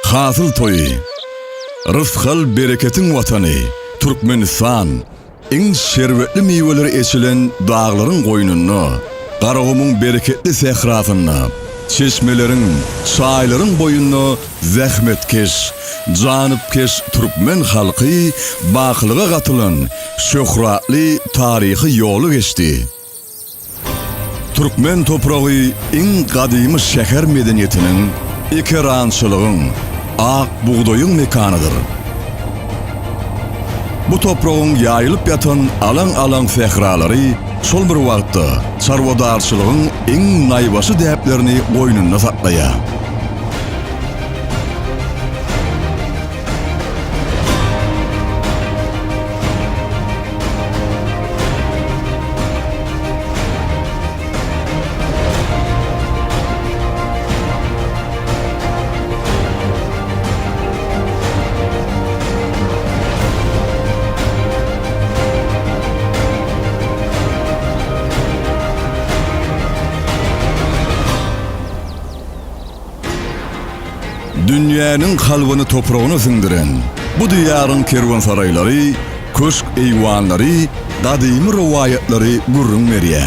Hasıl toyu, rızkal bereketin vatanı, Türkmenistan, en şervetli meyveleri eçilen dağların koynunu, Qarağum'un bereketli sehrasını, çeşmelerin, çayların boyunu zahmetkeş, canıpkeş Türkmen halkı bakılığa katılan şöhratli tarihi yolu geçti. Türkmen toprağı en kadimi şehir medeniyetinin, ekerançılığın, ak buğdayın mekanıdır. Bu toprağın yayılıp yatan alan sehraları sol bir vaqtda çarvadarçılığın en naybaşı däplerini boynuna saklaya. Dünyanın kalbini toprağına sindiren bu diyarın kervansarayları, köşk eyvanları, kadimi rivayetleri gurrun veriye.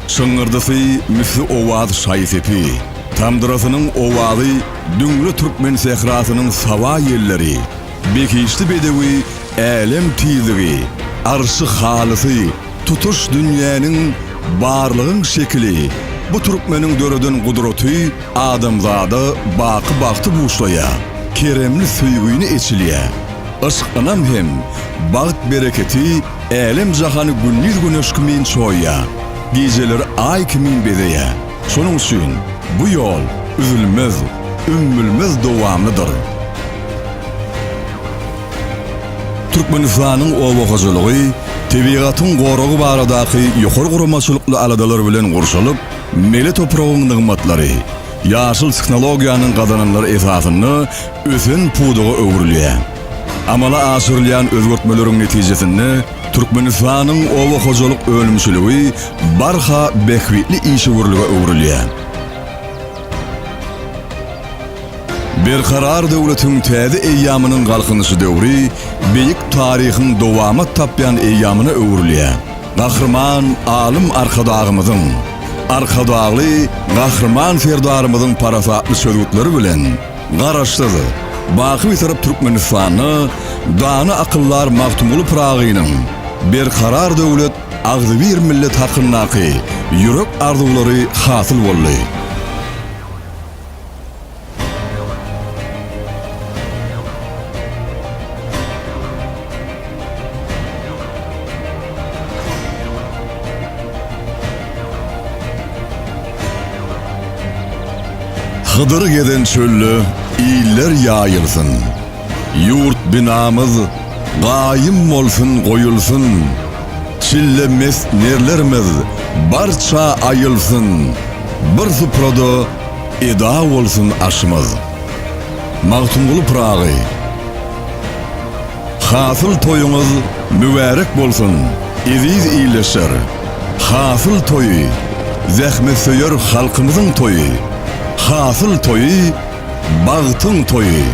Şıngırdısı misli ovad şaysepi, tamdırasının ovadı dünlü Türkmen sehrasının sava yerleri, bekişli bedevi, elem tizliği, arşı halısı, tutuş dünyanın barlığın şekli, bu Türkmenin dörödün kudreti adamzada baktı buşlaya, keremli süygüyünü eçiliye. Işkınam hem, bağıt bereketi, elem jahanı günnir güneş kimin çoğuya, geceleri ay kimin bedeye. Sonun için bu yol üzülmez, ümmülmez devamlıdır. Türkmenistan'ın ovakacılığı, tebigatın gorağı baradaki yukarı kurumaçılıklı aladalar bilen kurşalıp, meli toprağın nığmatları, yaşıl teknologiyanın kazananları esasını ösen puduğu öwrülýär. Amala aşyrylýan özgörtmelerin netijesinde Türkmenistan'ın ovakacılık ölümçülüğü barha bekvitli işigürlüge öwrülýär. Berkarar devletin täze eýýamynyň galkynysy döwri, beýik taryhyň dowamat tapýan eýýamyna öwrülýär. Gahrman alim arkadağımızın, arkadağlı gahrman ferdarımızın parasatlı sözgütleri bilen garaşdyry. Baky bitirip Türkmenistan'ı dany akıllar magtumulu pragynyň berkarar döwlet agzy bir millet hakyndaky ýürek arzulary hasyl boldy. Hıdır geden çöllü, iyiller yayılsın. Yurt binamız, gayim olsun koyulsun. Çillemez nerlerimiz, barça ayılsın. Bir suprada eda olsun aşımız. Magtumgulu prağı. Hasıl toyunuz mübarek bolsun, iziz iyileşer. Hasıl toyu, zahmet söyür halkımızın toyu. Hasıl toyu, bağıtın toyu.